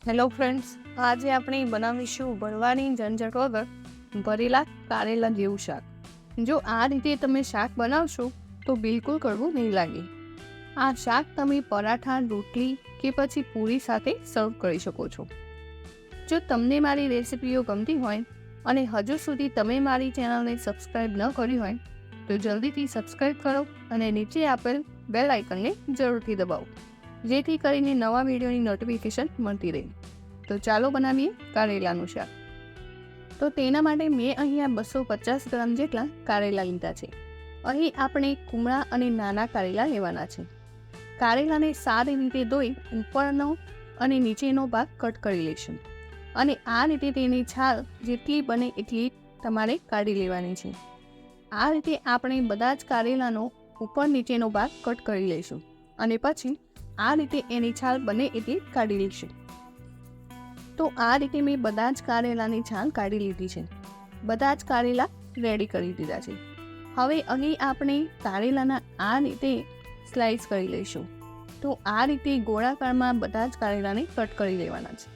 Hello friends, આજે આપણે બનાવીશું ભરવાની ઝંઝટ વગર ભરેલા કારેલા જેવું શાક. જો આ રીતે તમે શાક બનાવશો તો બિલકુલ કડવું નહીં લાગે. આ શાક તમે પરાઠા, રોટલી કે પછી પૂરી સાથે સર્વ કરી શકો છો. જો તમને મારી રેસિપીઓ ગમતી હોય અને હજુ સુધી તમે મારી ચેનલને સબસ્ક્રાઈબ ન કરી હોય તો જલ્દીથી સબસ્ક્રાઈબ કરો અને નીચે આપેલ બેલ આઇકનને જરૂરથી દબાવો, જેથી કરીને નવા વિડીયોની નોટિફિકેશન મળતી રહે. તો ચાલો બનાવીએ કારેલાનું શાક. તો તેના માટે મેં અહીંયા 250 ગ્રામ જેટલા કારેલા લીધા છે. અહીં આપણે કુમળા અને નાના કારેલા લેવાના છે. કારેલાને સારી રીતે ધોઈ ઉપરનો અને નીચેનો ભાગ કટ કરી લઈશું અને આ રીતે તેની છાલ જેટલી બને એટલી તમારે કાઢી લેવાની છે. આ રીતે આપણે બધા જ કારેલાનો ઉપર નીચેનો ભાગ કટ કરી લઈશું અને પછી આ રીતે એની છાલ બને એટલી કાઢી લઈશું. તો આ રીતે મેં બધા જ કારેલાની છાલ કાઢી લીધી છે. બધા જ કારેલા રેડી કરી દીધા છે. હવે અહીં આપણે કારેલાના આ રીતે સ્લાઇસ કરી લઈશું. તો આ રીતે ગોળાકારમાં બધા જ કારેલાને કટ કરી લેવાના છે.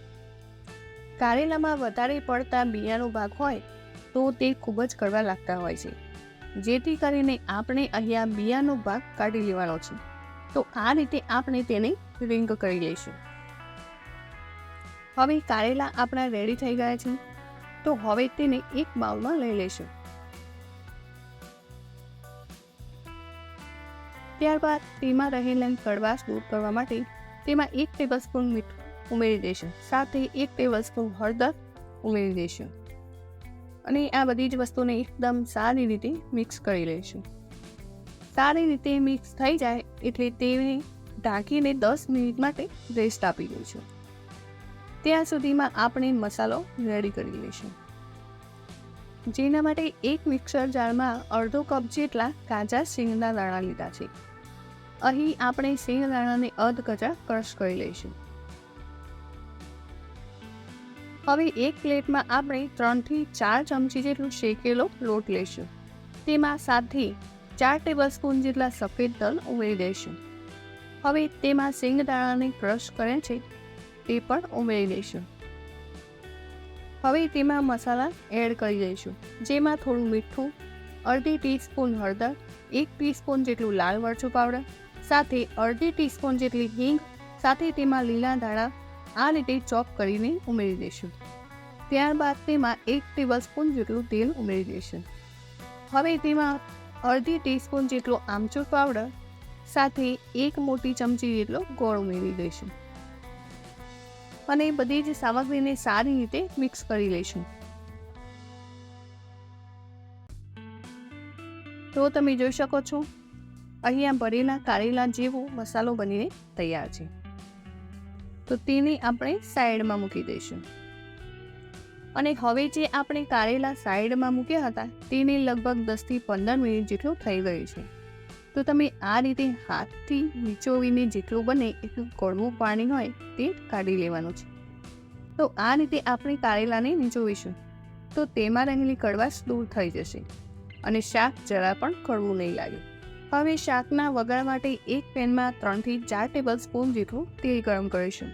કારેલામાં વધારે પડતા બિયાનો ભાગ હોય તો તે ખૂબ જ કડવા લાગતા હોય છે, જેથી કરીને આપણે અહીંયા બિયાનો ભાગ કાઢી લેવાનો છે. તો આ રીતે આપણે તેને રિંગ કરી લઈશું. હવે કારેલા આપણા રેડી થઈ ગયા છે. તો હવે તેને એક બાઉલમાં લઈ લઈશું. ત્યારબાદ તેમાં રહેલા કડવાશ દૂર કરવા માટે તેમાં 1 ટેબલસ્પૂન મીઠું ઉમેરી દઈશું. સાથે 1 ટેબલસ્પૂન હળદર ઉમેરી દઈશું અને આ બધી જ વસ્તુને એકદમ સારી રીતે મિક્સ કરી લઈશું. સારી રીતે મિક્સ થઈ જાય એટલે તેને ઢાંકીને 10 મિનિટ માટે રેસ્ટ આપી દઈશું. ત્યાં સુધીમાં આપણે મસાલો રેડી કરી લઈશું. જેના માટે એક મિક્સર જારમાં અડધો કપ જેટલા કાચા શેંગના દાણા લીધા છે. અહીં આપણે શેંગદાણાને અધ કચા ક્રશ કરી લઈશું. હવે એક પ્લેટમાં આપણે 3 થી 4 ચમચી જેટલું શેકેલો લોટ લઈશું. તેમાં 7 થી 4 ટેબલસ્પૂન જેટલા સફેદ તલ ઉમેરી દઈશું. હવે તેમાં શેંગદાણાને ક્રશ કરે છે તે પણ ઉમેરી દઈશું. હવે તેમાં મસાલા એડ કરી દઈશું, જેમાં થોડું મીઠું, અડધી ટીસ્પૂન હળદર, 1 ટીસ્પૂન જેટલું લાલ મરચું પાવડર, સાથે અડધી ટીસ્પૂન જેટલી હિંગ, સાથે તેમાં લીલા ધાણા આ રીતે ચોપ કરીને ઉમેરી દઈશું. ત્યારબાદ તેમાં 1 ટેબલસ્પૂન જેટલું તેલ ઉમેરી દઈશું. હવે તેમાં અડધી ટીસ્પૂન જેટલો આમચૂર પાવડર સાથે 1 મોટી ચમચી જેટલો ગોળ ઉમેરી દઈશું અને બધી જ સામગ્રીને સારી રીતે મિક્સ કરી લઈશું. તો તમે જોઈ શકો છો અહીંયા ભરેલા કારેલા જેવો મસાલો બનીને તૈયાર છે. તો તેને આપણે સાઈડમાં મૂકી દઈશું અને હવે જે આપણે કારેલા સાઈડમાં મૂક્યા હતા તેને લગભગ 10 થી 15 મિનિટ જેટલું થઈ ગયું છે. તો તમે આ રીતે હાથથી નીચોવીને જેટલું બને એટલું કડવું પાણી હોય તે કાઢી લેવાનું છે. તો આ રીતે આપણે કારેલાને નીચોવીશું તો તેમાં રહેલી કડવાશ દૂર થઈ જશે અને શાક જરા પણ કડવું નહીં લાગે. હવે શાકના વઘાર માટે એક પેનમાં 3 થી 4 ટેબલસ્પૂન જેટલું તેલ ગરમ કરીશું.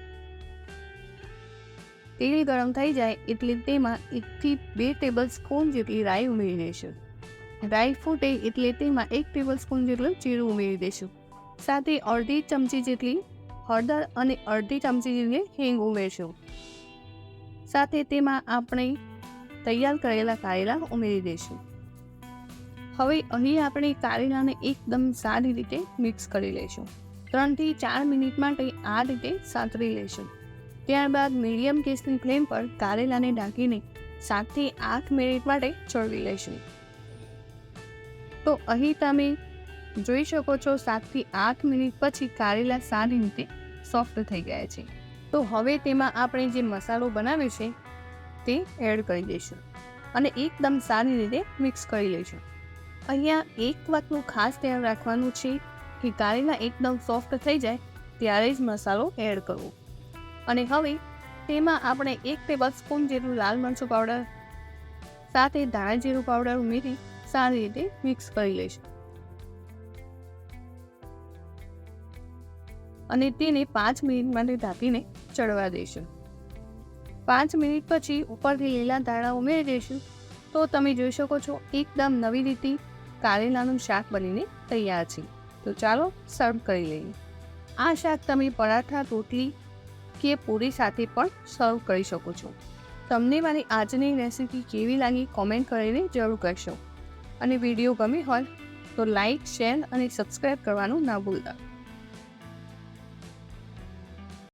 તેલ ગરમ થઈ જાય એટલે તેમાં 1 થી 2 ટેબલસ્પૂન જેટલી રાઈ ઉમેરી દઈશું. રાઈ ફૂટે એટલે તેમાં 1 ટેબલસ્પૂન જેટલું જીરું ઉમેરી દઈશું. સાથે અડધી ચમચી જેટલી હળદર અને અડધી ચમચી જેટલી હિંગ ઉમેરશું. સાથે તેમાં આપણે તૈયાર કરેલા કારેલા ઉમેરી દઈશું. હવે અહીં આપણે કારેલાને એકદમ સારી રીતે મિક્સ કરી લઈશું. 3 થી 4 મિનિટ માટે આ રીતે સાંતળી લઈશું. ત્યારબાદ મીડિયમ ગેસની ફ્લેમ પર કારેલાને ઢાંકીને 7 થી 8 મિનિટ માટે ચડવી લઈશું. તો અહીં તમે જોઈ શકો છો 7 થી 8 મિનિટ પછી કારેલા સારી રીતે સોફ્ટ થઈ ગયા છે. તો હવે તેમાં આપણે જે મસાલો બનાવ્યો છે તે એડ કરી દઈશું અને એકદમ સારી રીતે મિક્સ કરી લઈશું. અહીંયા એક વાતનું ખાસ ધ્યાન રાખવાનું છે કે કારેલા એકદમ સોફ્ટ થઈ જાય ત્યારે જ મસાલો એડ કરવો. અને હવે તેમાં આપણે 1 ટેબલસ્પૂન જેટલું લાલ મરચું પાવડર સાથે ધાણા જીરું પાવડર ઉમેરી સારી રીતે મિક્સ કરી લઈશું અને તેને 5 મિનિટ માટે ઢાંકીને ચડવા દઈશું. 5 મિનિટ પછી ઉપરથી લીલા ધાણા ઉમેરી દઈશું તો તમે જોઈ શકો છો એકદમ નવી રીતે કારેલાનું શાક બનીને તૈયાર છે. તો ચાલો સર્વ કરી લઈએ. આ શાક તમે પરાઠા, રોટલી કે પૂરી સાથે પણ સર્વ કરી શકો છો. તમને મારી આજની રેસીપી કેવી લાગી કોમેન્ટ કરીને જરૂર કરશો અને વિડીયો ગમી હોય તો લાઈક, શેર અને સબસ્ક્રાઈબ કરવાનું ના ભૂલતા.